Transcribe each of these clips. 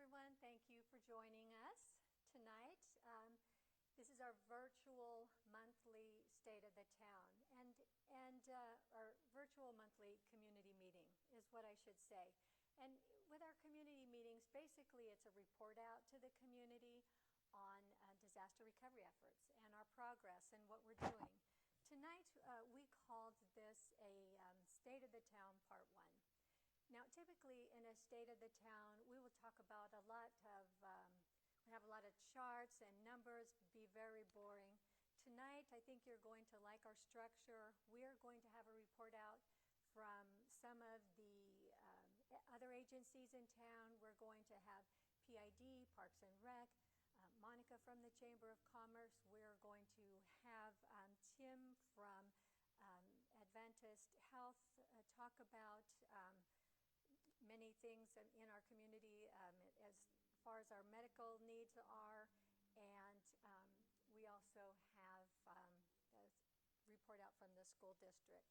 everyone. Thank you for joining us tonight. This is our virtual monthly State of the Town, and our virtual monthly community meeting is what I should say. And with our community meetings, basically it's a report out to the community on disaster recovery efforts and our progress and what we're doing. Tonight we called this a State of the Town Part 1. Now, typically in a State of the Town, we will talk about a lot of, we have a lot of charts and numbers, be very boring. Tonight, I think you're going to like our structure. We're going to have a report out from some of the other agencies in town. We're going to have PID, Parks and Rec, Monica from the Chamber of Commerce. We're going to have Tim from Adventist Health talk about many things in our community as far as our medical needs are, and we also have a report out from the school district.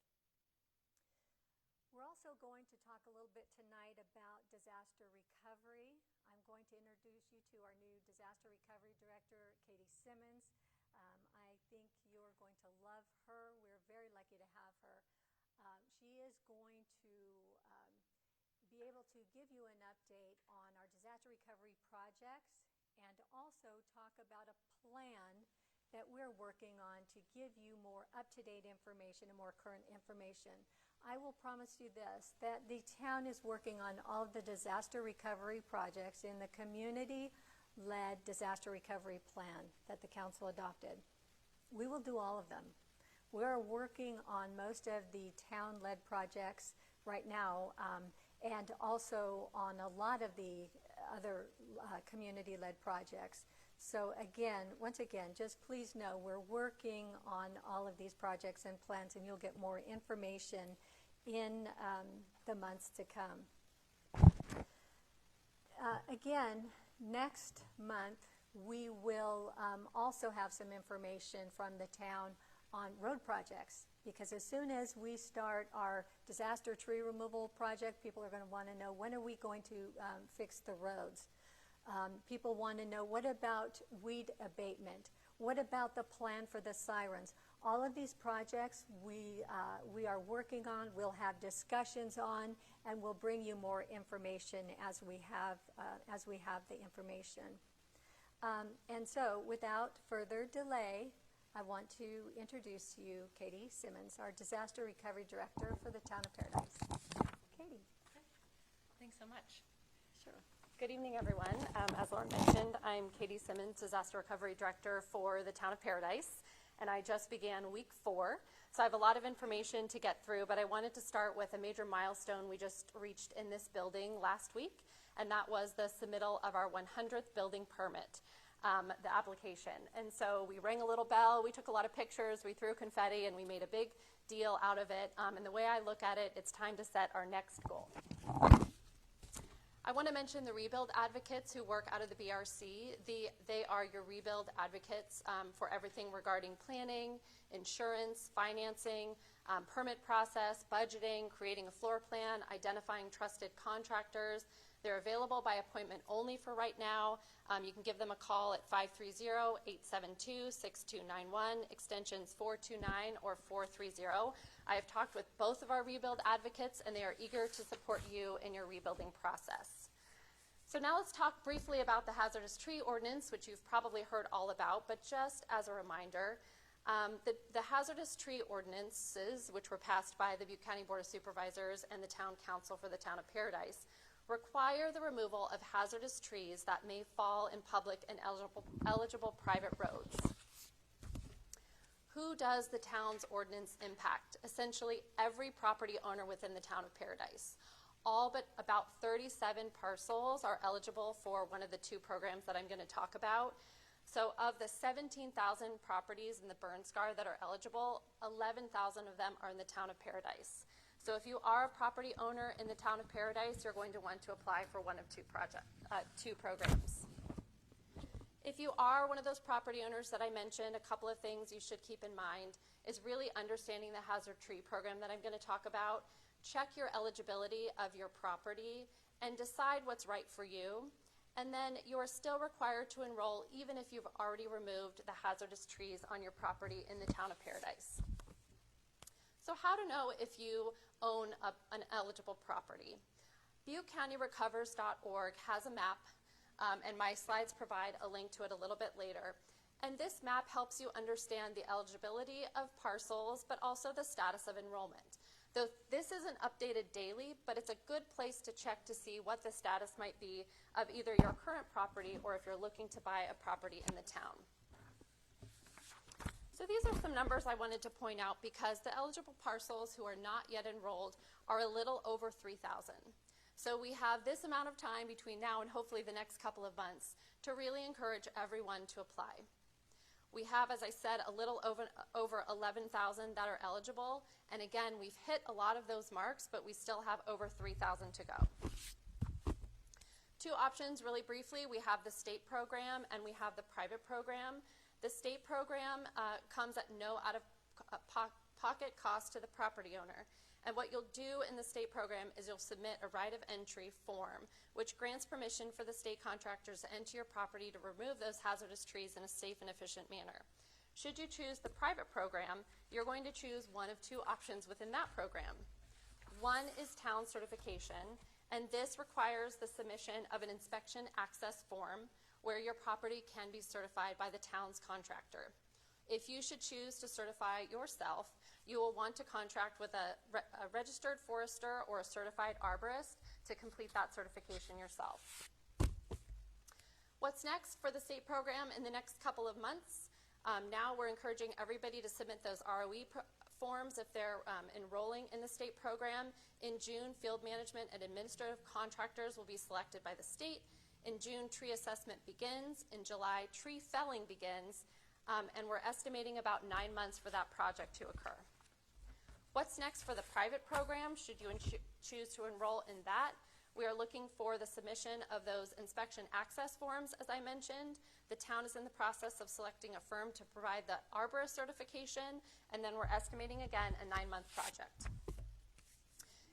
We're also going to talk a little bit tonight about disaster recovery. I'm going to introduce you to our new disaster recovery director, Katie Simmons. I think you're going to love her. We're very lucky to have her. She is going to be able to give you an update on our disaster recovery projects and also talk about a plan that we're working on to give you more up-to-date information and more current information. I will promise you this, that the town is working on all of the disaster recovery projects in the community-led disaster recovery plan that the council adopted. We will do all of them. We're working on most of the town-led projects right now, and also on a lot of the other community-led projects. So again, once again, just please know we're working on all of these projects and plans, and you'll get more information in the months to come. Again, next month we will also have some information from the town on road projects, because as soon as we start our disaster tree removal project, people are going to want to know, when are we going to fix the roads? People want to know, what about weed abatement? What about the plan for the sirens? All of these projects we are working on, we'll have discussions on, and we'll bring you more information as we have the information. And so, without further delay, I want to introduce to you Katie Simmons, our Disaster Recovery Director for the Town of Paradise. Katie. Thanks so much. Sure. Good evening, everyone. As Lauren mentioned, I'm Katie Simmons, Disaster Recovery Director for the Town of Paradise, and I just began week 4. So I have a lot of information to get through, but I wanted to start with a major milestone we just reached in this building last week, and that was the submittal of our 100th building permit. The application. And so we rang a little bell, we took a lot of pictures, we threw confetti, and we made a big deal out of it. And the way I look at it, it's time to set our next goal. I want to mention the rebuild advocates who work out of the BRC. They are your rebuild advocates for everything regarding planning, insurance, financing, permit process, budgeting, creating a floor plan, identifying trusted contractors. They're available by appointment only for right now. You can give them a call at 530-872-6291, extensions 429 or 430. I have talked with both of our rebuild advocates, and they are eager to support you in your rebuilding process. So now let's talk briefly about the hazardous tree ordinance, which you've probably heard all about, but just as a reminder, the hazardous tree ordinances, which were passed by the Butte County Board of Supervisors and the Town Council for the Town of Paradise, require the removal of hazardous trees that may fall in public and eligible private roads. Who does the town's ordinance impact? Essentially every property owner within the Town of Paradise. All but about 37 parcels are eligible for one of the 2 programs that I'm going to talk about. So of the 17,000 properties in the burn scar that are eligible, 11,000 of them are in the Town of Paradise. So if you are a property owner in the Town of Paradise, you're going to want to apply for one of 2 programs. If you are one of those property owners that I mentioned, a couple of things you should keep in mind is really understanding the hazard tree program that I'm going to talk about. Check your eligibility of your property and decide what's right for you. And then you are still required to enroll even if you've already removed the hazardous trees on your property in the town of Paradise. So how to know if you own an eligible property? ButteCountyRecovers.org has a map, and my slides provide a link to it a little bit later. And this map helps you understand the eligibility of parcels, but also the status of enrollment. Though this isn't updated daily, but it's a good place to check to see what the status might be of either your current property or if you're looking to buy a property in the town. So these are some numbers I wanted to point out because the eligible parcels who are not yet enrolled are a little over 3,000. So we have this amount of time between now and hopefully the next couple of months to really encourage everyone to apply. We have, as I said, a little over 11,000 that are eligible. And again, we've hit a lot of those marks, but we still have over 3,000 to go. Two options really briefly. We have the state program and we have the private program. The state program comes at no out-of-pocket cost to the property owner. And what you'll do in the state program is you'll submit a right of entry form, which grants permission for the state contractors to enter your property to remove those hazardous trees in a safe and efficient manner. Should you choose the private program, you're going to choose one of two options within that program. One is town certification, and this requires the submission of an inspection access form where your property can be certified by the town's contractor. If you should choose to certify yourself, you will want to contract with a registered forester or a certified arborist to complete that certification yourself. What's next for the state program in the next couple of months? Now we're encouraging everybody to submit those ROE forms if they're enrolling in the state program. In June, field management and administrative contractors will be selected by the state. In June, tree assessment begins. In July, tree felling begins. And we're estimating about 9 months for that project to occur. What's next for the private program? Should you choose to enroll in that? We are looking for the submission of those inspection access forms, as I mentioned. The town is in the process of selecting a firm to provide the arborist certification, and then we're estimating, again, a 9-month project.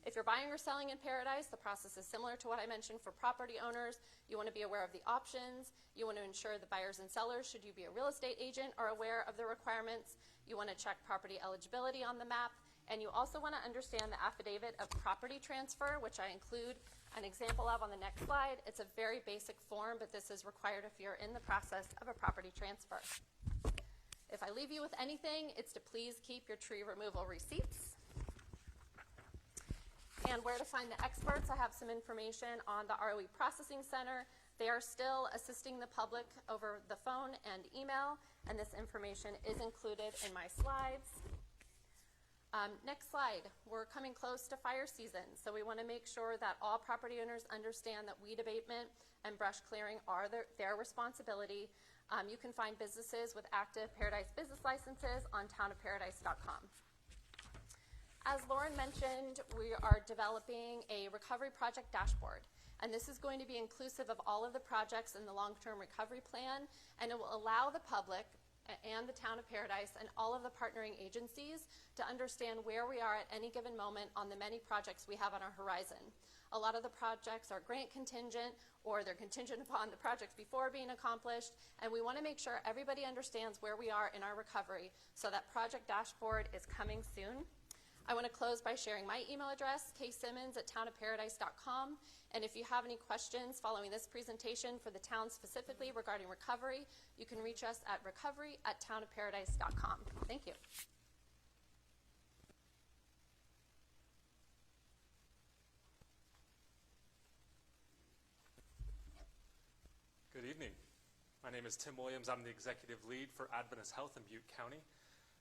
If you're buying or selling in Paradise, the process is similar to what I mentioned for property owners. You want to be aware of the options. You want to ensure the buyers and sellers, should you be a real estate agent, are aware of the requirements. You want to check property eligibility on the map. And you also want to understand the affidavit of property transfer, which I include an example of on the next slide. It's a very basic form, but this is required if you're in the process of a property transfer. If I leave you with anything, it's to please keep your tree removal receipts. And where to find the experts, I have some information on the ROE Processing Center. They are still assisting the public over the phone and email, and this information is included in my slides. Next slide. We're coming close to fire season, so we want to make sure that all property owners understand that weed abatement and brush clearing are their responsibility. You can find businesses with active Paradise business licenses on townofparadise.com. As Lauren mentioned, we are developing a recovery project dashboard, and this is going to be inclusive of all of the projects in the long-term recovery plan, and it will allow the public and the town of Paradise and all of the partnering agencies to understand where we are at any given moment on the many projects we have on our horizon. A lot of the projects are grant contingent, or they're contingent upon the projects before being accomplished, and we want to make sure everybody understands where we are in our recovery, so that project dashboard is coming soon. I want to close by sharing my email address, ksimmons@townofparadise.com, and if you have any questions following this presentation for the town specifically regarding recovery, you can reach us at recovery@townofparadise.com. Thank you. Good evening. My name is Tim Williams. I'm the executive lead for Adventist Health in Butte County.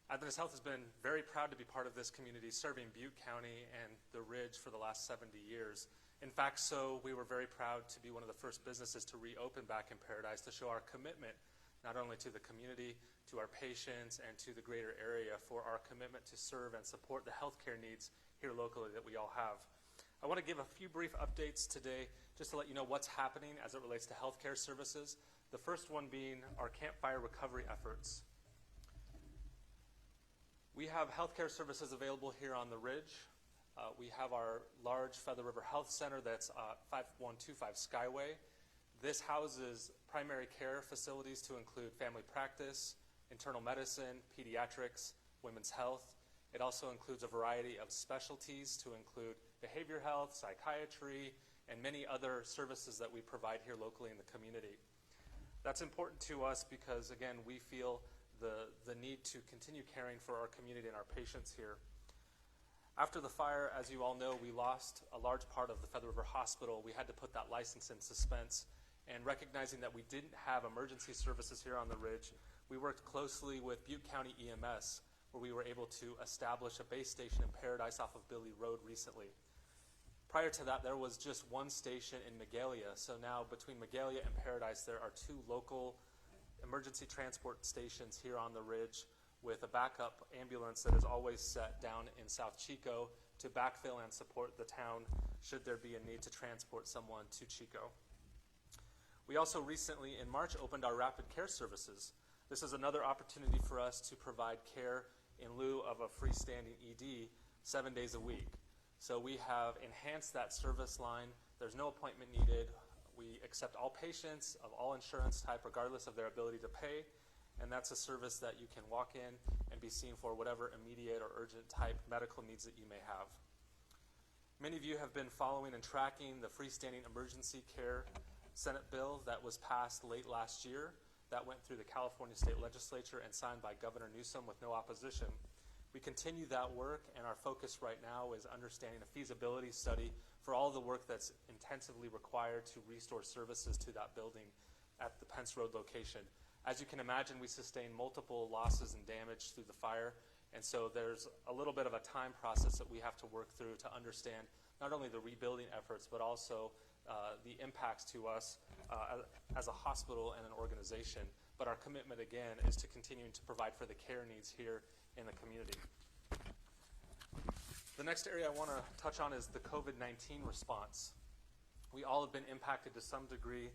Adventist Health has been very proud to be part of this community, serving Butte County and the Ridge for the last 70 years. In fact, so we were very proud to be one of the first businesses to reopen back in Paradise to show our commitment not only to the community, to our patients, and to the greater area for our commitment to serve and support the healthcare needs here locally that we all have. I want to give a few brief updates today just to let you know what's happening as it relates to healthcare services. The first one being our campfire recovery efforts. We have healthcare services available here on the Ridge. We have our large Feather River Health Center that's 5125 Skyway. This houses primary care facilities to include family practice, internal medicine, pediatrics, women's health. It also includes a variety of specialties to include behavior health, psychiatry, and many other services that we provide here locally in the community. That's important to us because, again, we feel the need to continue caring for our community and our patients here. After the fire, as you all know, we lost a large part of the Feather River Hospital. We had to put that license in suspense. And recognizing that we didn't have emergency services here on the Ridge, we worked closely with Butte County EMS, where we were able to establish a base station in Paradise off of Billy Road recently. Prior to that, there was just one station in Magalia. So now between Magalia and Paradise, there are 2 local emergency transport stations here on the Ridge with a backup ambulance that is always set down in South Chico to backfill and support the town should there be a need to transport someone to Chico. We also recently, in March, opened our rapid care services. This is another opportunity for us to provide care in lieu of a freestanding ED 7 days a week. So we have enhanced that service line. There's no appointment needed. We accept all patients of all insurance type, regardless of their ability to pay. And that's a service that you can walk in and be seen for whatever immediate or urgent type medical needs that you may have. Many of you have been following and tracking the freestanding emergency care Senate bill that was passed late last year. That went through the California State Legislature and signed by Governor Newsom with no opposition. We continue that work, and our focus right now is understanding a feasibility study for all the work that's intensively required to restore services to that building at the Pence Road location. As you can imagine, we sustained multiple losses and damage through the fire, and so there's a little bit of a time process that we have to work through to understand not only the rebuilding efforts, but also the impacts to us as a hospital and an organization. But our commitment, again, is to continuing to provide for the care needs here in the community. The next area I want to touch on is the COVID-19 response. We all have been impacted to some degree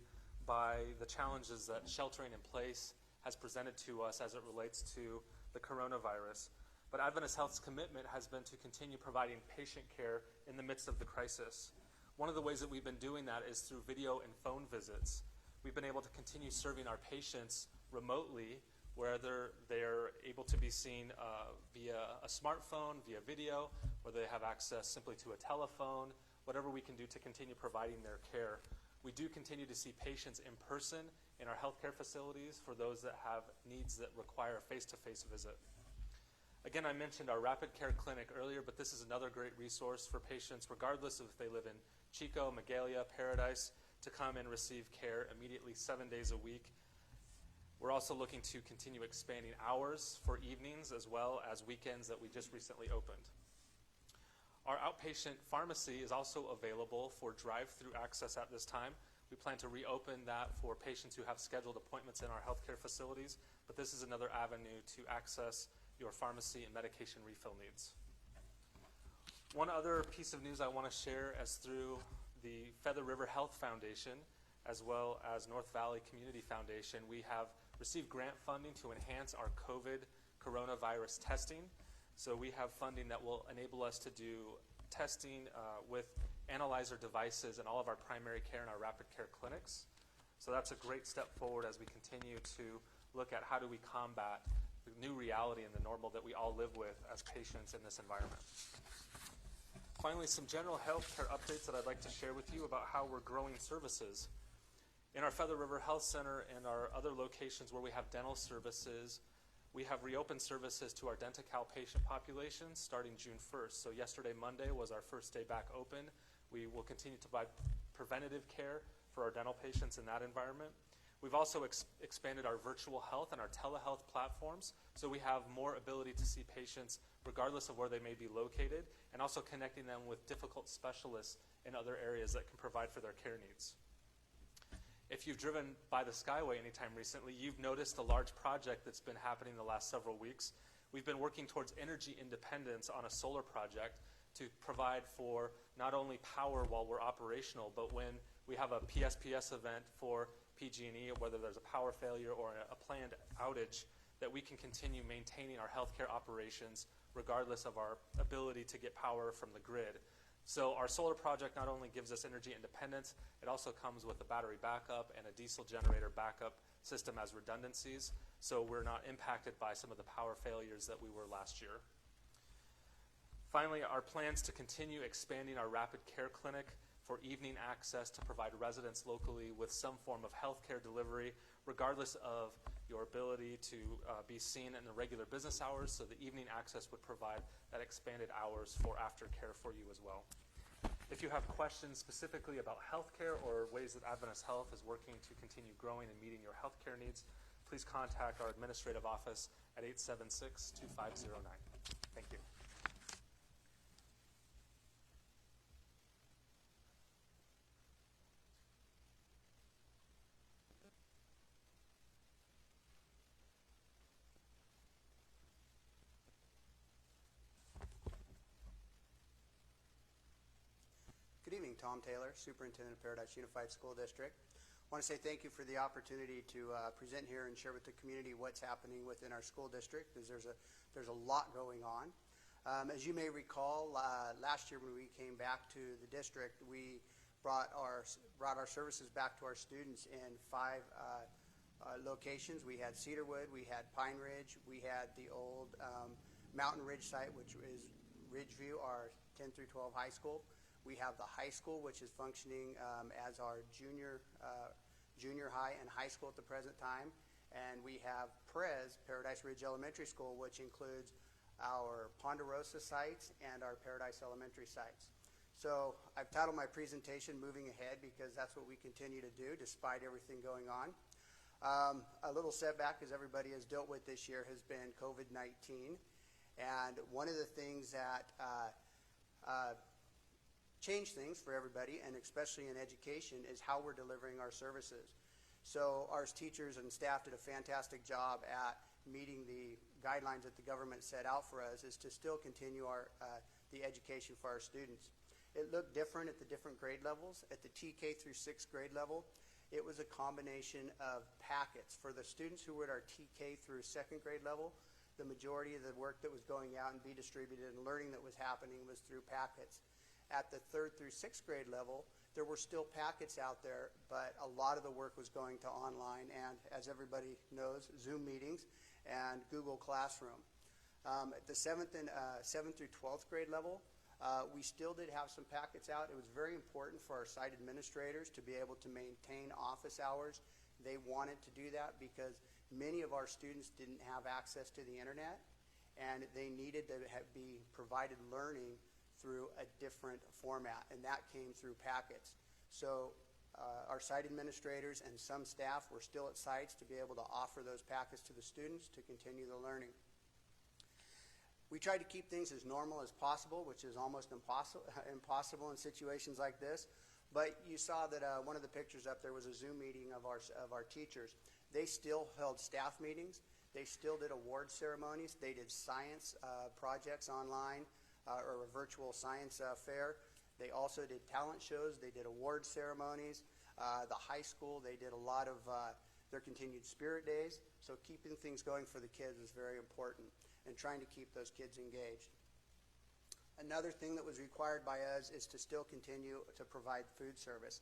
by the challenges that sheltering in place has presented to us as it relates to the coronavirus. But Adventist Health's commitment has been to continue providing patient care in the midst of the crisis. One of the ways that we've been doing that is through video and phone visits. We've been able to continue serving our patients remotely, where they're able to be seen via a smartphone, via video, where they have access simply to a telephone, whatever we can do to continue providing their care. We do continue to see patients in person in our healthcare facilities for those that have needs that require a face-to-face visit. Again, I mentioned our Rapid Care Clinic earlier, but this is another great resource for patients, regardless of if they live in Chico, Magalia, Paradise, to come and receive care immediately 7 days a week. We're also looking to continue expanding hours for evenings as well as weekends that we just recently opened. Our outpatient pharmacy is also available for drive-through access at this time. We plan to reopen that for patients who have scheduled appointments in our healthcare facilities, but this is another avenue to access your pharmacy and medication refill needs. One other piece of news I want to share is through the Feather River Health Foundation as well as North Valley Community Foundation. We have received grant funding to enhance our COVID coronavirus testing. So we have funding that will enable us to do testing with analyzer devices in all of our primary care and our rapid care clinics. So that's a great step forward as we continue to look at how do we combat the new reality and the normal that we all live with as patients in this environment. Finally, some general health care updates that I'd like to share with you about how we're growing services. In our Feather River Health Center and our other locations where we have dental services, we have reopened services to our Denti-Cal patient population starting June 1st. So yesterday, Monday, was our first day back open. We will continue to provide preventative care for our dental patients in that environment. We've also expanded our virtual health and our telehealth platforms, so we have more ability to see patients regardless of where they may be located, and also connecting them with difficult specialists in other areas that can provide for their care needs. If you've driven by the Skyway anytime recently, you've noticed a large project that's been happening the last several weeks. We've been working towards energy independence on a solar project to provide for not only power while we're operational, but when we have a PSPS event for PG&E, whether there's a power failure or a planned outage, that we can continue maintaining our healthcare operations regardless of our ability to get power from the grid. So our solar project not only gives us energy independence, it also comes with a battery backup and a diesel generator backup system as redundancies, so we're not impacted by some of the power failures that we were last year. Finally, our plans to continue expanding our rapid care clinic for evening access to provide residents locally with some form of health care delivery, regardless of your ability to be seen in the regular business hours, so the evening access would provide that expanded hours for aftercare for you as well. If you have questions specifically about healthcare or ways that Adventist Health is working to continue growing and meeting your healthcare needs, please contact our administrative office at 876-2509. Thank you. Good evening, Tom Taylor, Superintendent of Paradise Unified School District. I want to say thank you for the opportunity to present here and share with the community what's happening within our school district, because there's a lot going on. As you may recall, last year when we came back to the district, we brought our services back to our students in 5 locations. We had Cedarwood, we had Pine Ridge, we had the old Mountain Ridge site, which is Ridgeview, our 10 through 12 high school. We have the high school, which is functioning as our junior high and high school at the present time. And we have Paradise Ridge Elementary School, which includes our Ponderosa sites and our Paradise Elementary sites. So I've titled my presentation Moving Ahead, because that's what we continue to do despite everything going on. A little setback, as everybody has dealt with this year, has been COVID-19. And one of the things that change things for everybody, and especially in education, is how we're delivering our services. So our teachers and staff did a fantastic job at meeting the guidelines that the government set out for us, is to still continue the education for our students. It looked different at the different grade levels. At the TK through 6th grade level, it was a combination of packets. For the students who were at our TK through 2nd grade level, the majority of the work that was going out and be distributed and learning that was happening was through packets. At the 3rd through 6th grade level, there were still packets out there, but a lot of the work was going to online and, as everybody knows, Zoom meetings and Google Classroom. At the 7th through 12th grade level, we still did have some packets out. It was very important for our site administrators to be able to maintain office hours. They wanted to do that because many of our students didn't have access to the internet, and they needed to be provided learning through a different format, and that came through packets. So our site administrators and some staff were still at sites to be able to offer those packets to the students to continue the learning. We tried to keep things as normal as possible, which is almost impossible in situations like this. But you saw that one of the pictures up there was a Zoom meeting of our teachers. They still held staff meetings. They still did award ceremonies. They did science projects online, or a virtual science fair. They also did talent shows. They did award ceremonies. The high school, they did a lot of their continued spirit days. So keeping things going for the kids was very important, and trying to keep those kids engaged. Another thing that was required by us is to still continue to provide food service.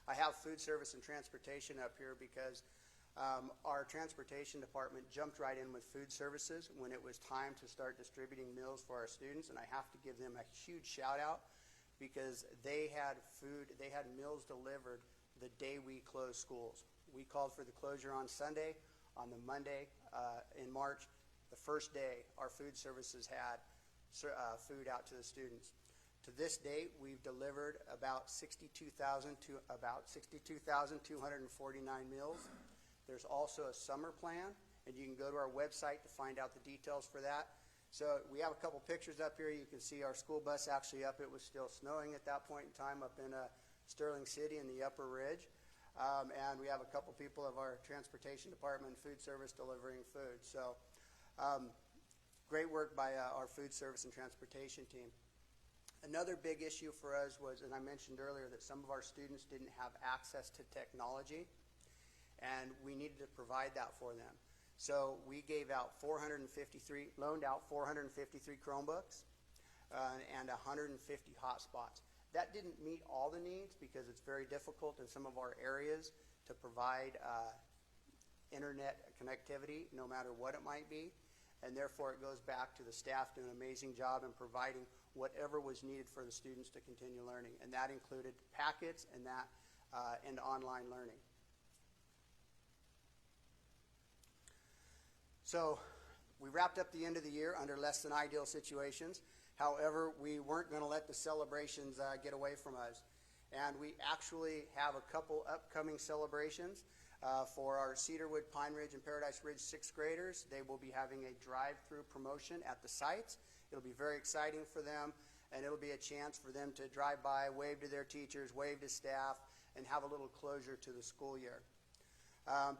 I have food service and transportation up here because our transportation department jumped right in with food services when it was time to start distributing meals for our students, and I have to give them a huge shout out because they had meals delivered the day we closed schools. We called for the closure on Sunday. On the Monday in March, the first day, our food services had food out to the students. To this date, we've delivered about 62,249 meals. There's also a summer plan, and you can go to our website to find out the details for that. So we have a couple pictures up here. You can see our school bus actually up. It was still snowing at that point in time up in Sterling City in the Upper Ridge. And we have a couple people of our transportation department and food service delivering food. So great work by our food service and transportation team. Another big issue for us was, and I mentioned earlier, that some of our students didn't have access to technology, and we needed to provide that for them. So we loaned out 453 Chromebooks and 150 hotspots. That didn't meet all the needs because it's very difficult in some of our areas to provide internet connectivity, no matter what it might be. And therefore, it goes back to the staff doing an amazing job in providing whatever was needed for the students to continue learning. And that included packets and online learning. So we wrapped up the end of the year under less than ideal situations. However, we weren't going to let the celebrations get away from us. And we actually have a couple upcoming celebrations for our Cedarwood, Pine Ridge, and Paradise Ridge 6th graders. They will be having a drive-through promotion at the sites. It'll be very exciting for them, and it'll be a chance for them to drive by, wave to their teachers, wave to staff, and have a little closure to the school year.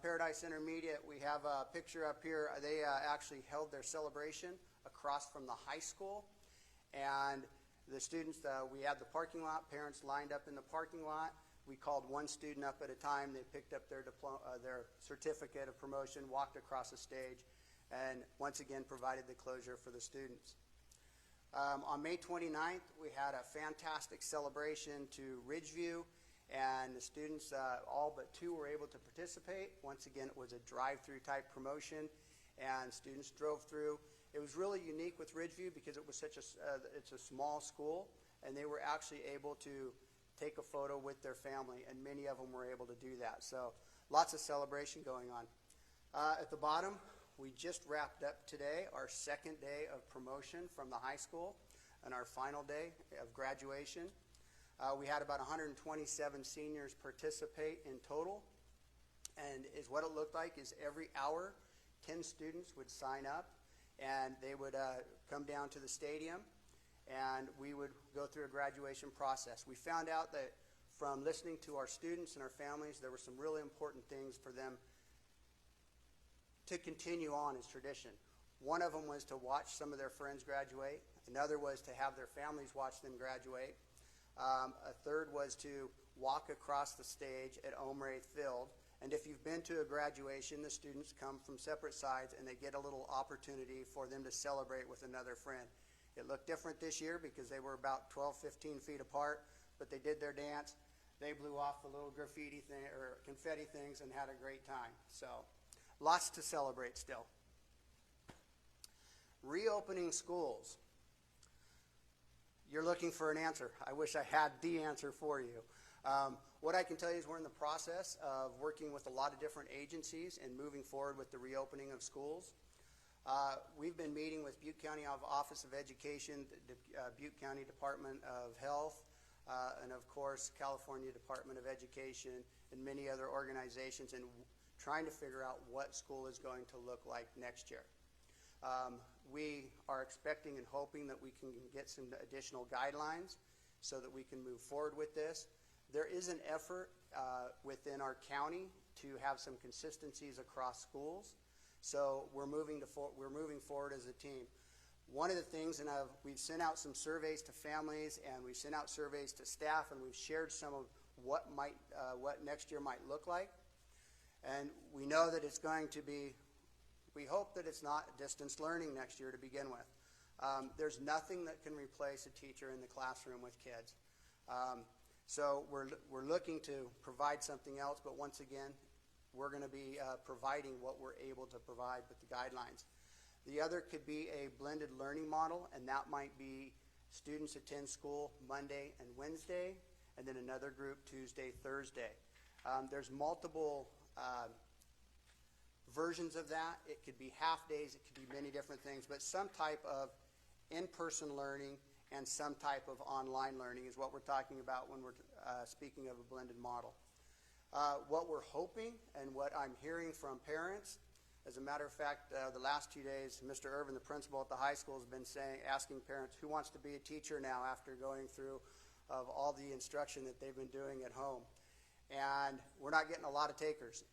Paradise Intermediate, we have a picture up here. They actually held their celebration across from the high school. And the students, we had the parking lot, parents lined up in the parking lot. We called one student up at a time. They picked up their certificate of promotion, walked across the stage, and once again provided the closure for the students. On May 29th, we had a fantastic celebration to Ridgeview, and the students, all but 2 were able to participate. Once again, it was a drive-through type promotion, and students drove through. It was really unique with Ridgeview because it was such it's a small school, and they were actually able to take a photo with their family, and many of them were able to do that. So lots of celebration going on. At the bottom, we just wrapped up today our 2nd day of promotion from the high school and our final day of graduation. We had about 127 seniors participate in total, and what it looked like is every hour 10 students would sign up, and they would come down to the stadium, and we would go through a graduation process. We found out that from listening to our students and our families, there were some really important things for them to continue on as tradition. One of them was to watch some of their friends graduate. Another was to have their families watch them graduate. A third was to walk across the stage at Omray Field. And if you've been to a graduation, the students come from separate sides, and they get a little opportunity for them to celebrate with another friend. It looked different this year because they were about 12, 15 feet apart, but they did their dance. They blew off the little graffiti thing or confetti things and had a great time. So lots to celebrate still. Reopening schools. You're looking for an answer. I wish I had the answer for you. What I can tell you is we're in the process of working with a lot of different agencies and moving forward with the reopening of schools. We've been meeting with Butte County Office of Education, the Butte County Department of Health, and of course California Department of Education and many other organizations, and trying to figure out what school is going to look like next year. We are expecting and hoping that we can get some additional guidelines so that we can move forward with this. There is an effort within our county to have some consistencies across schools, so we're moving forward as a team. One of the things, and we've sent out some surveys to families, and we've sent out surveys to staff, and we've shared some of what next year might look like. And we know that it's going to be, we hope that it's not distance learning next year to begin with. There's nothing that can replace a teacher in the classroom with kids. So we're looking to provide something else, but once again, we're going to be providing what we're able to provide with the guidelines. The other could be a blended learning model, and that might be students attend school Monday and Wednesday, and then another group Tuesday, Thursday. There's multiple versions of that. It could be half days, it could be many different things, but some type of in-person learning and some type of online learning is what we're talking about when we're speaking of a blended model. What we're hoping and what I'm hearing from parents, as a matter of fact, the last 2 days, Mr. Irvin, the principal at the high school, has been asking parents who wants to be a teacher now after going through of all the instruction that they've been doing at home. And we're not getting a lot of takers.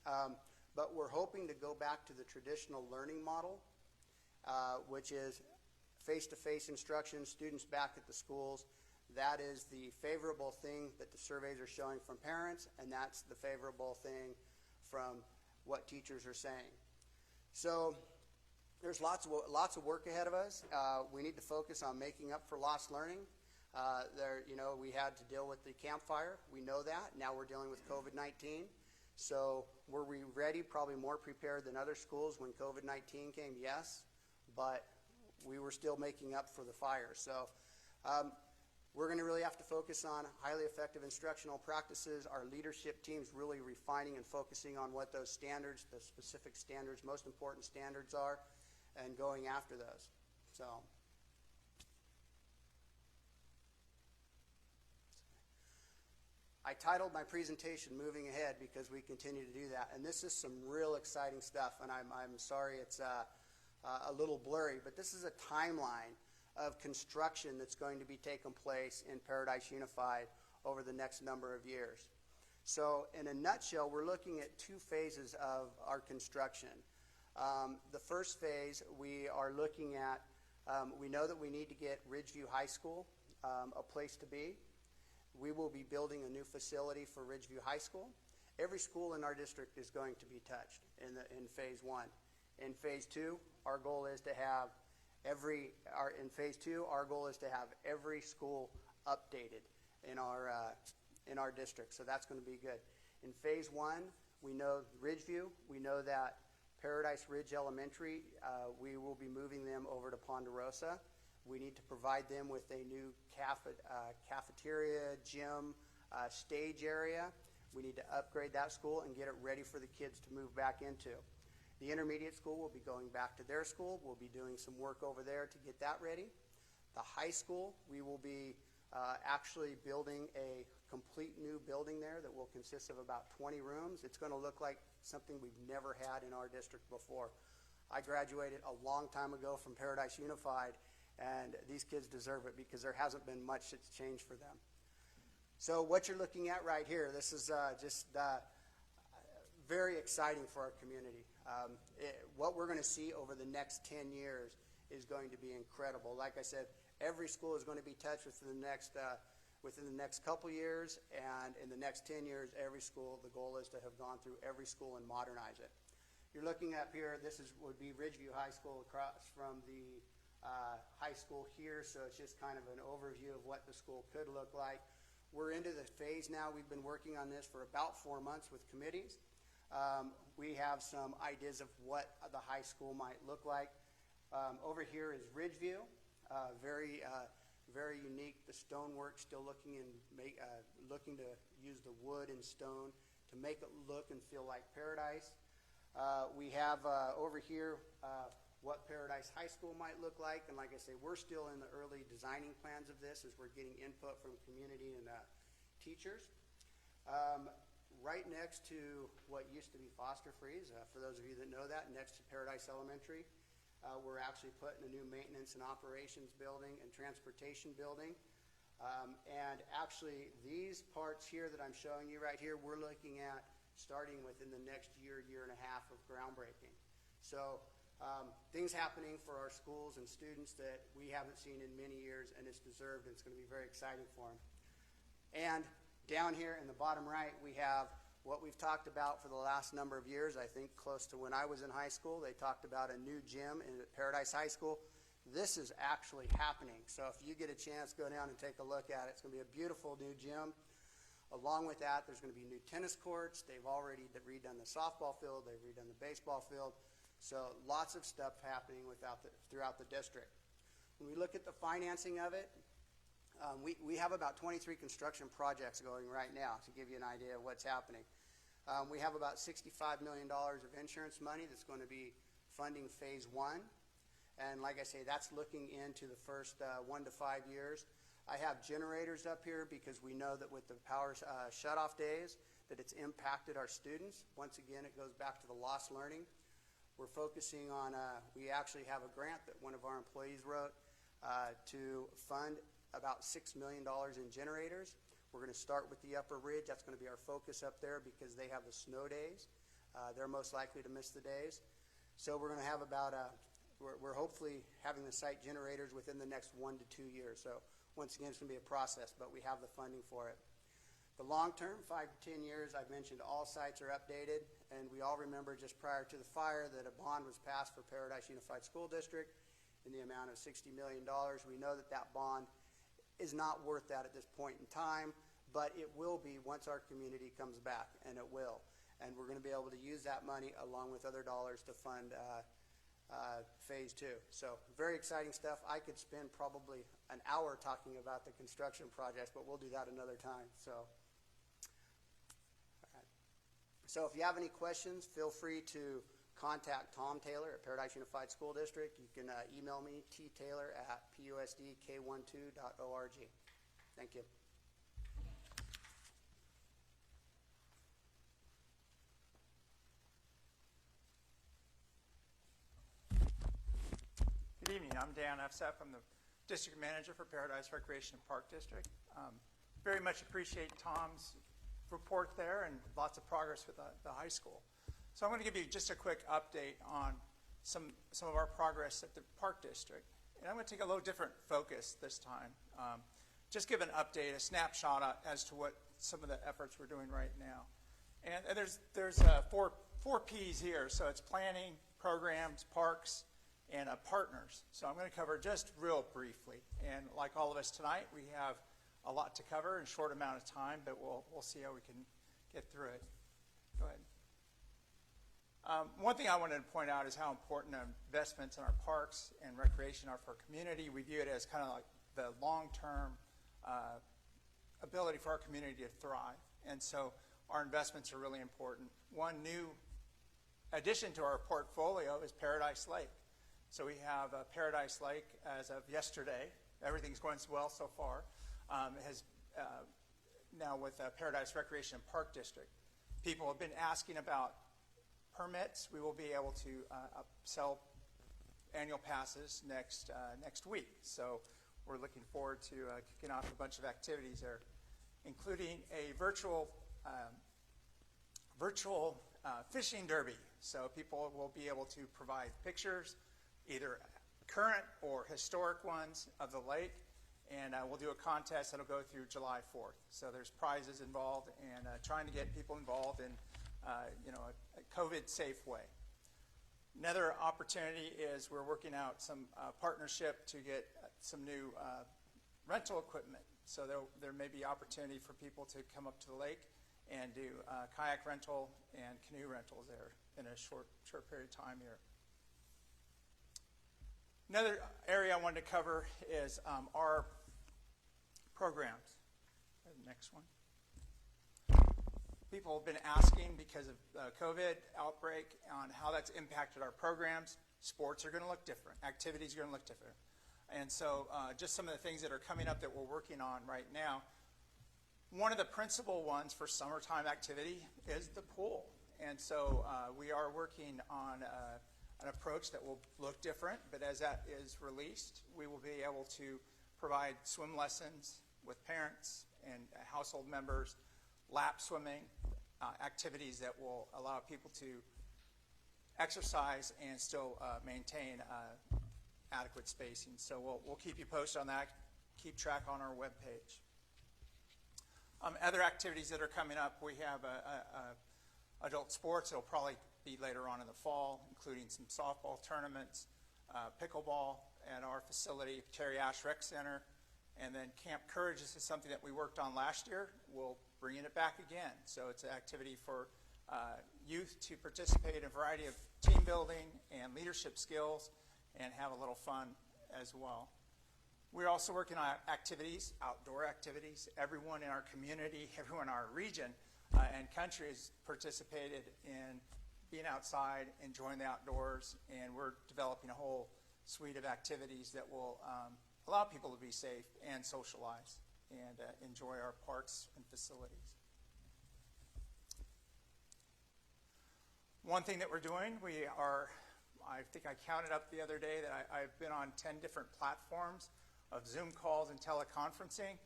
But we're hoping to go back to the traditional learning model, which is face-to-face instruction, students back at the schools. That is the favorable thing that the surveys are showing from parents, and that's the favorable thing from what teachers are saying. So there's lots of work ahead of us. We need to focus on making up for lost learning. We had to deal with the campfire. We know that. Now we're dealing with COVID-19. So were we ready? Probably more prepared than other schools when COVID-19 came, yes. But we were still making up for the fire. So we're going to really have to focus on highly effective instructional practices. Our leadership team's really refining and focusing on what those standards, the specific standards, most important standards are, and going after those. So I titled my presentation Moving Ahead because we continue to do that. And this is some real exciting stuff, and I'm sorry it's a little blurry, but this is a timeline of construction that's going to be taking place in Paradise Unified over the next number of years. So in a nutshell, we're looking at two phases of our construction. The first phase we are looking at, we know that we need to get Ridgeview High School a place to be. We will be building a new facility for Ridgeview High School. Every school in our district is going to be touched in phase one. In phase two, our goal is to have every school updated in our district. So that's going to be good. In phase one, we know Ridgeview. We know that Paradise Ridge Elementary, we will be moving them over to Ponderosa. We need to provide them with a new cafeteria, gym, stage area. We need to upgrade that school and get it ready for the kids to move back into. The intermediate school will be going back to their school. We'll be doing some work over there to get that ready. The high school, we will be actually building a complete new building there that will consist of about 20 rooms. It's going to look like something we've never had in our district before. I graduated a long time ago from Paradise Unified, and these kids deserve it because there hasn't been much that's changed for them. So what you're looking at right here, this is just very exciting for our community. What we're going to see over the next 10 years is going to be incredible. Like I said, every school is going to be touched within the next couple years, and in the next 10 years, every school, the goal is to have gone through every school and modernize it. You're looking up here, would be Ridgeview High School across from the high school here, so it's just kind of an overview of what the school could look like. We're into the phase now. We've been working on this for about 4 months with committees. We have some ideas of what the high school might look like. Over here is Ridgeview, very unique. The stonework, still looking to use the wood and stone to make it look and feel like Paradise. We have over here what Paradise High School might look like, and like I say, we're still in the early designing plans of this as we're getting input from community and teachers. Right next to what used to be Foster Freeze, for those of you that know that, next to Paradise Elementary, we're actually putting a new maintenance and operations building and transportation building. And actually, these parts here that I'm showing you right here, we're looking at starting within the next year and a half of groundbreaking. So things happening for our schools and students that we haven't seen in many years, and it's deserved, and it's going to be very exciting for them. And down here in the bottom right, we have what we've talked about for the last number of years. I think close to when I was in high school, they talked about a new gym in Paradise High School. This is actually happening. So if you get a chance, go down and take a look at it. It's going to be a beautiful new gym. Along with that, there's going to be new tennis courts. They've already redone the softball field. They've redone the baseball field. So lots of stuff happening throughout the district. When we look at the financing of it, we have about 23 construction projects going right now to give you an idea of what's happening. We have about $65 million of insurance money that's going to be funding phase one. And like I say, that's looking into the first 1 to 5 years. I have generators up here because we know that with the power shutoff days that it's impacted our students. Once again, it goes back to the lost learning. We're focusing on, we actually have a grant that one of our employees wrote to fund about $6 million in generators. We're going to start with the upper ridge. That's going to be our focus up there because they have the snow days. They're most likely to miss the days. So we're going to have about, we're hopefully having the site generators within the next 1 to 2 years. So once again, it's going to be a process, but we have the funding for it. The long term, 5 to 10 years, I've mentioned all sites are updated, and we all remember just prior to the fire that a bond was passed for Paradise Unified School District in the amount of $60 million. We know that that bond is not worth that at this point in time, but it will be once our community comes back, and it will. And we're going to be able to use that money along with other dollars to fund phase 2. So very exciting stuff. I could spend probably an hour talking about the construction projects, but we'll do that another time. So, all right. So if you have any questions, feel free to contact Tom Taylor at Paradise Unified School District. You can email me, ttaylor@pusdk12.org. Thank you. Good evening. I'm Dan Efsep. I'm the District Manager for Paradise Recreation and Park District. Very much appreciate Tom's report there and lots of progress with the high school. So I'm going to give you just a quick update on some of our progress at the Park District. And I'm going to take a little different focus this time. Just give an update, a snapshot as to what some of the efforts we're doing right now. And there's four P's here. So it's planning, programs, parks, and partners. So I'm going to cover just real briefly. And like all of us tonight, we have a lot to cover in a short amount of time, but we'll see how we can get through it. Go ahead. One thing I wanted to point out is how important investments in our parks and recreation are for our community. We view it as kind of like the long-term ability for our community to thrive. And so our investments are really important. One new addition to our portfolio is Paradise Lake. So we have Paradise Lake as of yesterday. Everything's going well so far. Now with Paradise Recreation and Park District. People have been asking about permits. We will be able to sell annual passes next week. So we're looking forward to kicking off a bunch of activities there, including a virtual fishing derby. So people will be able to provide pictures, either current or historic ones of the lake, and we'll do a contest that'll go through July 4th. So there's prizes involved, and trying to get people involved in a COVID-safe way. Another opportunity is we're working out some partnership to get some new rental equipment. So there may be opportunity for people to come up to the lake and do kayak rental and canoe rentals there in a short period of time here. Another area I wanted to cover is our programs. Next one. People have been asking because of COVID outbreak on how that's impacted our programs. Sports are going to look different. Activities are going to look different. And so just some of the things that are coming up that we're working on right now. One of the principal ones for summertime activity is the pool. And so we are working on an approach that will look different, but as that is released, we will be able to provide swim lessons with parents and household members, lap swimming, activities that will allow people to exercise and still maintain adequate spacing. So we'll keep you posted on that, keep track on our webpage. Other activities that are coming up, we have adult sports. It'll probably be later on in the fall, including some softball tournaments, pickleball at our facility, Terry Ash Rec Center, and then Camp Courage. This is something that we worked on last year. We'll bring it back again. So it's an activity for youth to participate in a variety of team building and leadership skills and have a little fun as well. We're also working on activities, outdoor activities. Everyone in our community, everyone in our region and country has participated in being outside, enjoying the outdoors, and we're developing a whole suite of activities that will allow people to be safe and socialize and enjoy our parks and facilities. One thing that we're doing, I think I counted up the other day that I've been on 10 different platforms of Zoom calls and teleconferencing.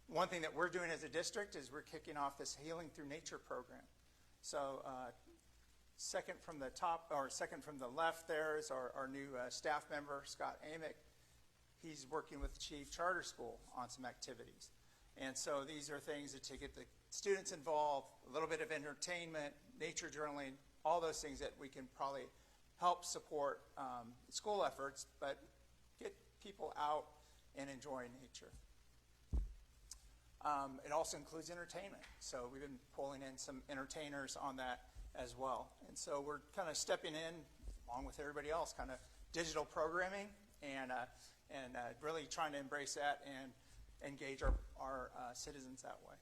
One thing that we're doing as a district is we're kicking off this Healing Through Nature program. So second from the top, or second from the left there is our new staff member, Scott Amick. He's working with the Chief Charter School on some activities. And so these are things that to get the students involved, a little bit of entertainment, nature journaling, all those things that we can probably help support school efforts, but get people out and enjoy nature. It also includes entertainment. So we've been pulling in some entertainers on that as well. And so we're kind of stepping in, along with everybody else, kind of digital programming and really trying to embrace that and engage our citizens that way.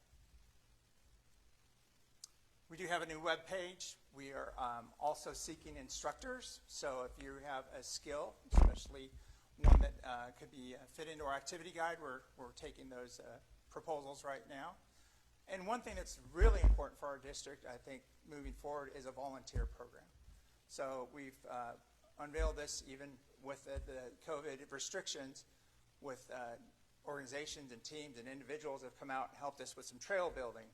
We do have a new web page. We are also seeking instructors. So if you have a skill, especially one that could be fit into our activity guide, we're taking those proposals right now. And one thing that's really important for our district, I think, moving forward is a volunteer program. So we've unveiled this even with the COVID restrictions, with organizations and teams and individuals have come out and helped us with some trail building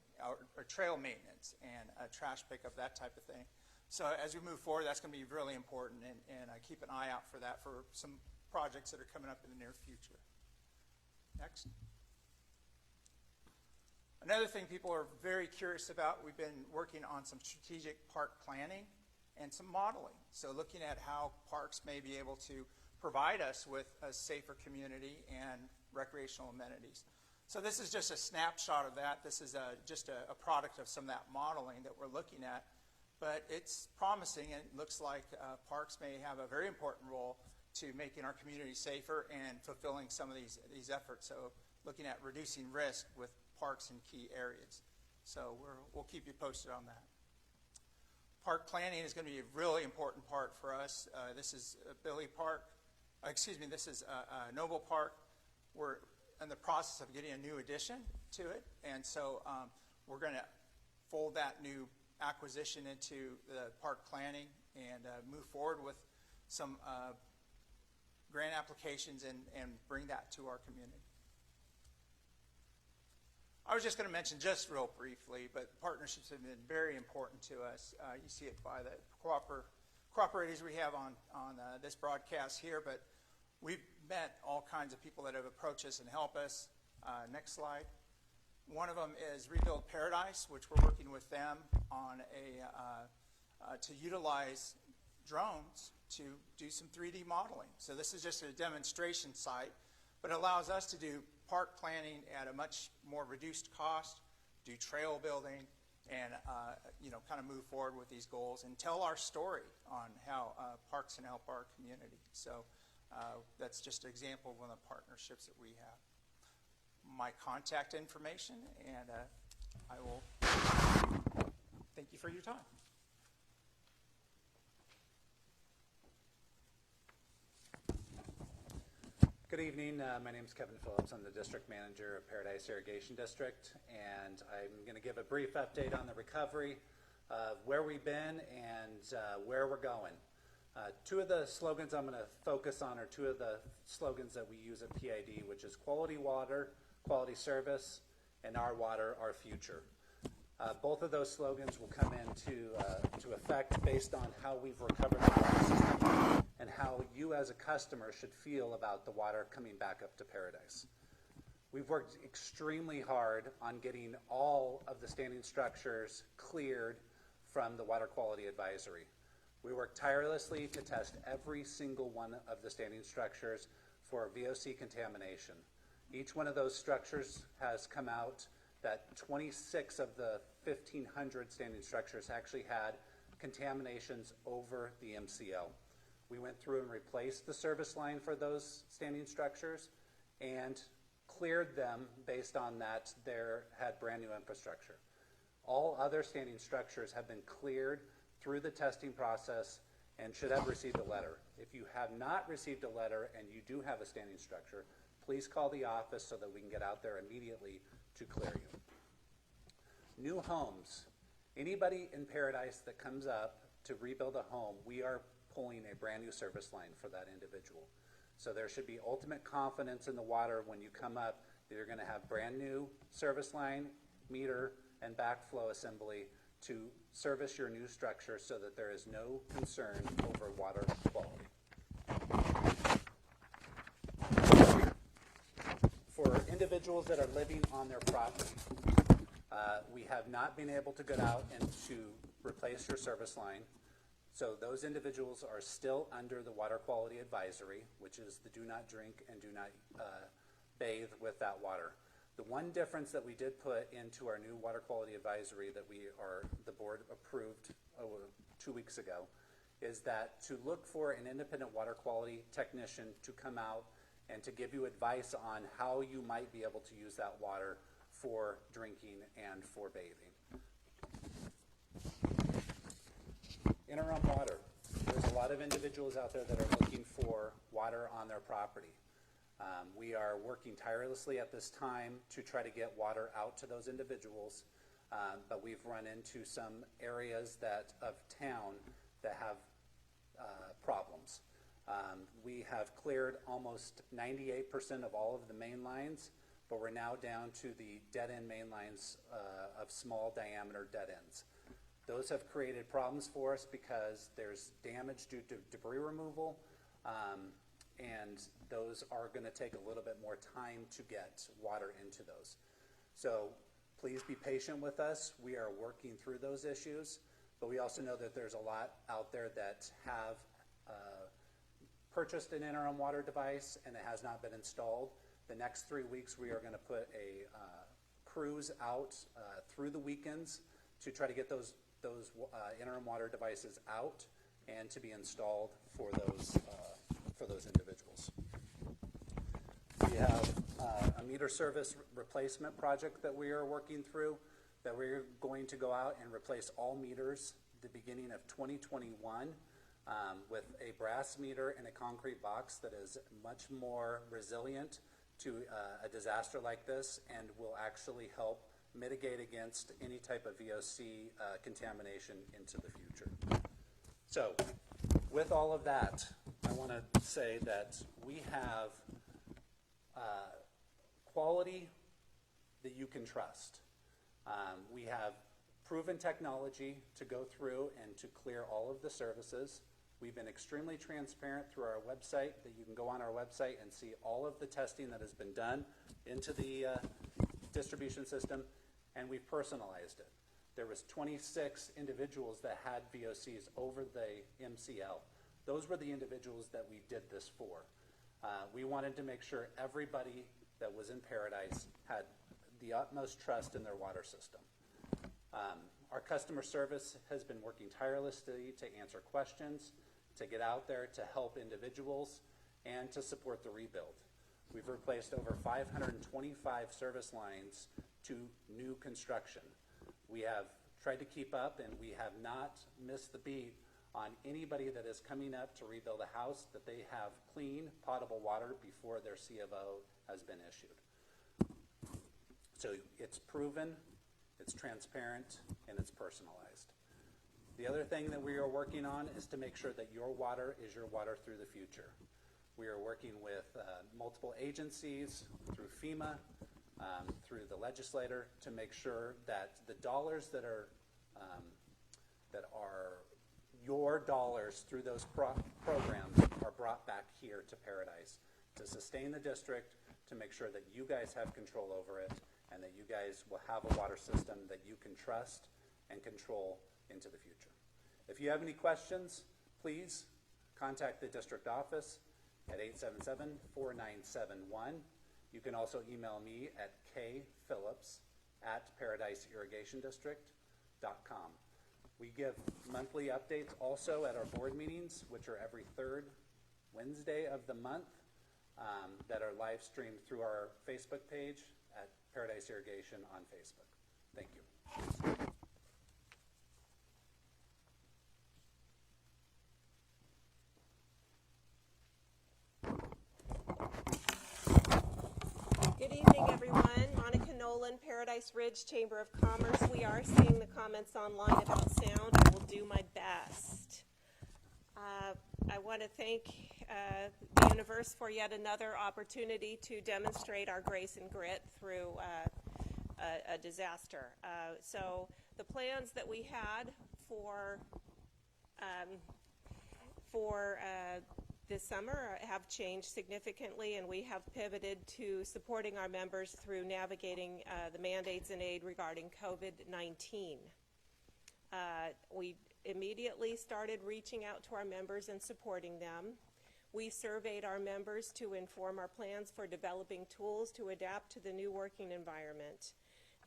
or trail maintenance and trash pickup, that type of thing. So as we move forward, that's going to be really important, and I keep an eye out for that for some projects that are coming up in the near future. Next. Another thing people are very curious about, we've been working on some strategic park planning and some modeling. So looking at how parks may be able to provide us with a safer community and recreational amenities. So this is just a snapshot of that. This is just a product of some of that modeling that we're looking at. But it's promising, and it looks like parks may have a very important role to making our community safer and fulfilling some of these efforts. So looking at reducing risk with parks in key areas. So we'll keep you posted on that. Park planning is going to be a really important part for us. This is Billy Park. This is Noble Park. We're in the process of getting a new addition to it, and so we're going to fold that new acquisition into the park planning and move forward with some grant applications and bring that to our community. I was just going to mention just real briefly, but partnerships have been very important to us. You see it by the cooperators we have on this broadcast here, but we've met all kinds of people that have approached us and helped us. Next slide. One of them is Rebuild Paradise, which we're working with them on to utilize drones to do some 3D modeling. So this is just a demonstration site, but it allows us to do park planning at a much more reduced cost, do trail building, and kind of move forward with these goals and tell our story on how parks can help our community. So that's just an example of one of the partnerships that we have. My contact information, and I will thank you for your time. Good evening. My name is Kevin Phillips. I'm the district manager of Paradise Irrigation District, and I'm going to give a brief update on the recovery of where we've been and where we're going. Two of the slogans I'm going to focus on are two of the slogans that we use at PID, which is quality water, quality service, and our water, our future. Both of those slogans will come into to effect based on how we've recovered the water system and how you as a customer should feel about the water coming back up to Paradise. We've worked extremely hard on getting all of the standing structures cleared from the water quality advisory. We worked tirelessly to test every single one of the standing structures for VOC contamination. Each one of those structures has come out that 26 of the 1,500 standing structures actually had contaminations over the MCL. We went through and replaced the service line for those standing structures and cleared them based on that they had brand new infrastructure. All other standing structures have been cleared through the testing process and should have received a letter. If you have not received a letter and you do have a standing structure, please call the office so that we can get out there immediately to clear you. New homes. Anybody in Paradise that comes up to rebuild a home, we are pulling a brand new service line for that individual. So there should be ultimate confidence in the water when you come up that you're going to have brand new service line, meter, and backflow assembly to service your new structure so that there is no concern over water quality. For individuals that are living on their property, we have not been able to get out and to replace your service line. So those individuals are still under the water quality advisory, which is the do not drink and do not bathe with that water. The one difference that we did put into our new water quality advisory that the board approved 2 weeks ago is that to look for an independent water quality technician to come out and to give you advice on how you might be able to use that water for drinking and for bathing. Interim water. There's a lot of individuals out there that are looking for water on their property. We are working tirelessly at this time to try to get water out to those individuals, but we've run into some areas of town that have problems. We have cleared almost 98% of all of the main lines, but we're now down to the dead-end main lines of small diameter dead ends. Those have created problems for us because there's damage due to debris removal, and those are going to take a little bit more time to get water into those. So please be patient with us. We are working through those issues, but we also know that there's a lot out there that have purchased an interim water device and it has not been installed. The next 3 weeks we are going to put a crews out through the weekends to try to get those interim water devices out and to be installed for those individuals. We have a meter service replacement project that we are working through, that we're going to go out and replace all meters at the beginning of 2021 with a brass meter and a concrete box that is much more resilient to a disaster like this and will actually help mitigate against any type of VOC contamination into the future. So, with all of that, I want to say that we have quality that you can trust. We have proven technology to go through and to clear all of the services. We've been extremely transparent through our website, that you can go on our website and see all of the testing that has been done into the distribution system, and we've personalized it. There was 26 individuals that had VOCs over the MCL. Those were the individuals that we did this for. We wanted to make sure everybody that was in Paradise had the utmost trust in their water system. Our customer service has been working tirelessly to answer questions, to get out there to help individuals, and to support the rebuild. We've replaced over 525 service lines to new construction. We have tried to keep up, and we have not missed the beat on anybody that is coming up to rebuild a house, that they have clean, potable water before their C of O has been issued. So it's proven, it's transparent, and it's personalized. The other thing that we are working on is to make sure that your water is your water through the future. We are working with multiple agencies, through FEMA, through the legislator, to make sure that the dollars that are your dollars through those programs are brought back here to Paradise to sustain the district, to make sure that you guys have control over it, and that you guys will have a water system that you can trust and control into the future. If you have any questions, please contact the district office at 877-4971. You can also email me at kphillips@paradiseirrigationdistrict.com. We give monthly updates also at our board meetings, which are every third Wednesday of the month, that are live streamed through our Facebook page at Paradise Irrigation on Facebook. Thank you. Good evening, everyone. Monica Nolan, Paradise Ridge Chamber of Commerce. We are seeing the comments online about sound. I will do my best. I want to thank the universe for yet another opportunity to demonstrate our grace and grit through a disaster. So the plans that we had for this summer have changed significantly, and we have pivoted to supporting our members through navigating the mandates and aid regarding COVID-19. We immediately started reaching out to our members and supporting them. We surveyed our members to inform our plans for developing tools to adapt to the new working environment.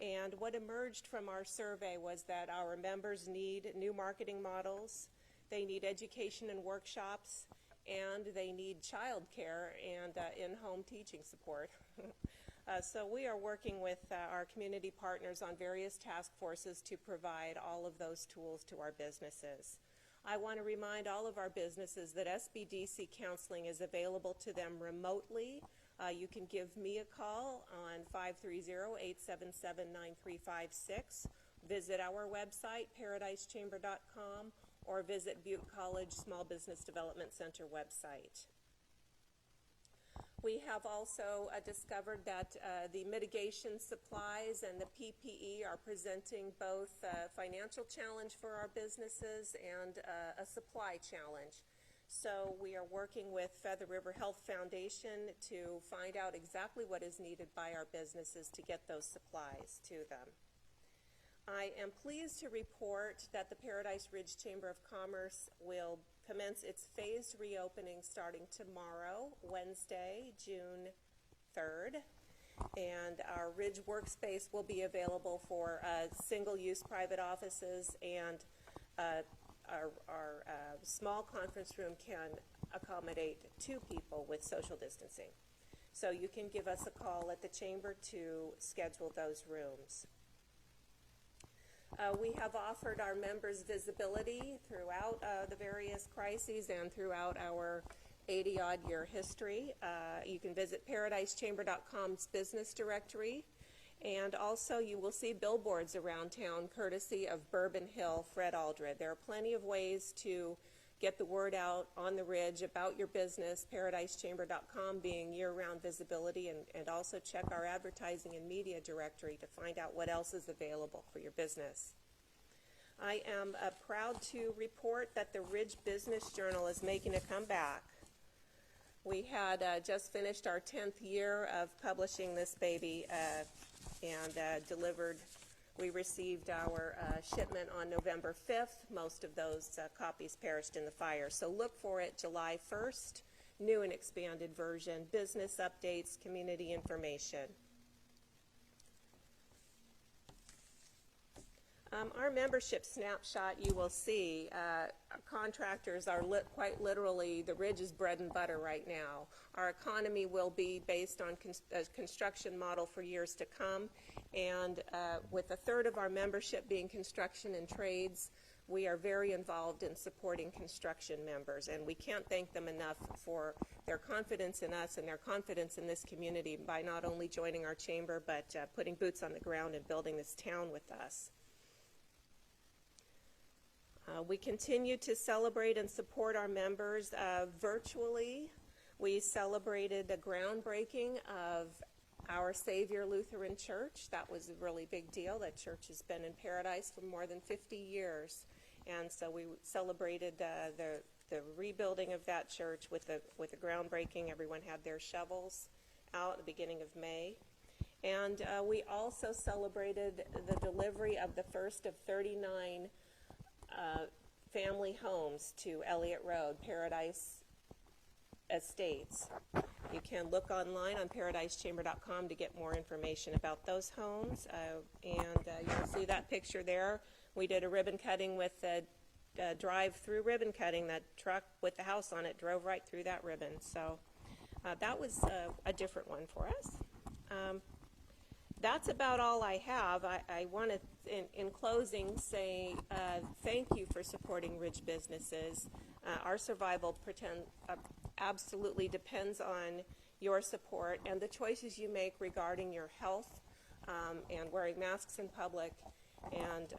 And what emerged from our survey was that our members need new marketing models, they need education and workshops, and they need childcare and in-home teaching support. So we are working with our community partners on various task forces to provide all of those tools to our businesses. I want to remind all of our businesses that SBDC counseling is available to them remotely. You can give me a call on 530-877-9356. Visit our website, paradisechamber.com, or visit Butte College Small Business Development Center website. We have also discovered that the mitigation supplies and the PPE are presenting both a financial challenge for our businesses and a supply challenge. So we are working with Feather River Health Foundation to find out exactly what is needed by our businesses to get those supplies to them. I am pleased to report that the Paradise Ridge Chamber of Commerce will commence its phased reopening starting tomorrow, Wednesday, June 3rd. And our Ridge Workspace will be available for single-use private offices, and our small conference room can accommodate 2 people with social distancing. So you can give us a call at the chamber to schedule those rooms. We have offered our members visibility throughout the various crises and throughout our 80-odd year history. You can visit paradisechamber.com's business directory, and also you will see billboards around town courtesy of Bourbon Hill Fred Aldred. There are plenty of ways to get the word out on the Ridge about your business, paradisechamber.com being year-round visibility, and also check our advertising and media directory to find out what else is available for your business. I am proud to report that the Ridge Business Journal is making a comeback. We had just finished our 10th year of publishing this baby and delivered. We received our shipment on November 5th. Most of those copies perished in the fire. So look for it July 1st, new and expanded version, business updates, community information. Our membership snapshot, you will see, contractors are quite literally the Ridge's bread and butter right now. Our economy will be based on a construction model for years to come, and with 1/3 of our membership being construction and trades, we are very involved in supporting construction members, and we can't thank them enough for their confidence in us and their confidence in this community by not only joining our chamber, but putting boots on the ground and building this town with us. We continue to celebrate and support our members virtually. We celebrated the groundbreaking of our Savior Lutheran Church. That was a really big deal. That church has been in Paradise for more than 50 years. And so we celebrated the rebuilding of that church with the groundbreaking. Everyone had their shovels out at the beginning of May. And we also celebrated the delivery of the first of 39 family homes to Elliott Road, Paradise Estates. You can look online on paradisechamber.com to get more information about those homes, and you'll see that picture there. We did a ribbon cutting with a drive-through ribbon cutting. That truck with the house on it drove right through that ribbon, so that was a different one for us. That's about all I have. I want to, in closing, say thank you for supporting Ridge businesses. Our survival absolutely depends on your support and the choices you make regarding your health and wearing masks in public, and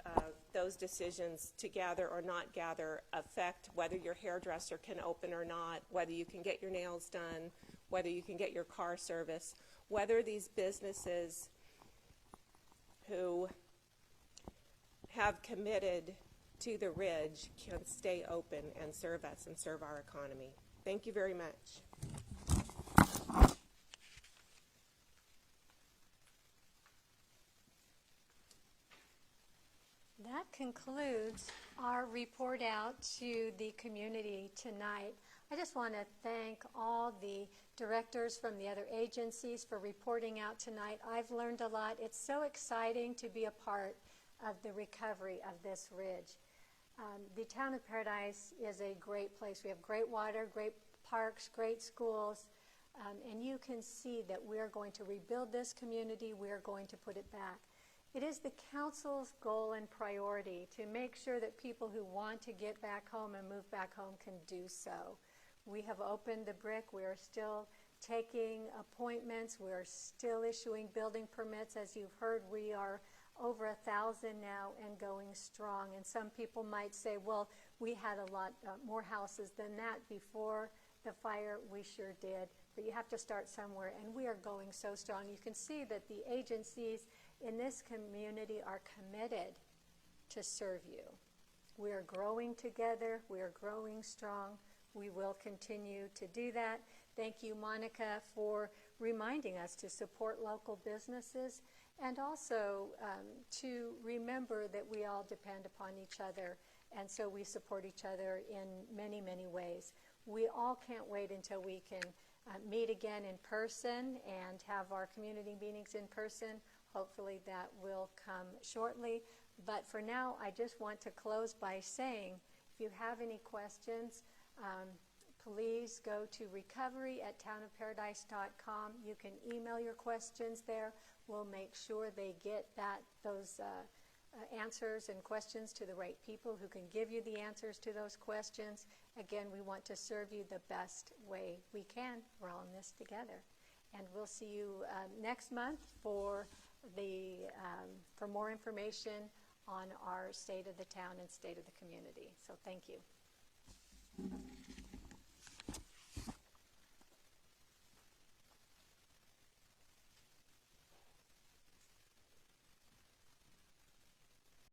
those decisions to gather or not gather affect whether your hairdresser can open or not, whether you can get your nails done, whether you can get your car serviced, whether these businesses who have committed to the Ridge can stay open and serve us and serve our economy. Thank you very much. That concludes our report out to the community tonight. I just want to thank all the directors from the other agencies for reporting out tonight. I've learned a lot. It's so exciting to be a part of the recovery of this ridge. The town of Paradise is a great place. We have great water, great parks, great schools, and you can see that we're going to rebuild this community. We're going to put it back. It is the council's goal and priority to make sure that people who want to get back home and move back home can do so. We have opened the brick. We are still taking appointments. We are still issuing building permits. As you've heard, we are over 1,000 now and going strong. And some people might say, well, we had a lot more houses than that before the fire. We sure did. But you have to start somewhere, and we are going so strong. You can see that the agencies in this community are committed to serve you. We are growing together. We are growing strong. We will continue to do that. Thank you, Monica, for reminding us to support local businesses and also to remember that we all depend upon each other, and so we support each other in many, many ways. We all can't wait until we can meet again in person and have our community meetings in person. Hopefully that will come shortly. But for now, I just want to close by saying, if you have any questions, please go to recovery@townofparadise.com. You can email your questions there. We'll make sure they get those answers and questions to the right people who can give you the answers to those questions. Again, we want to serve you the best way we can. We're all in this together. And we'll see you next month for more information on our state of the town and state of the community. So thank you.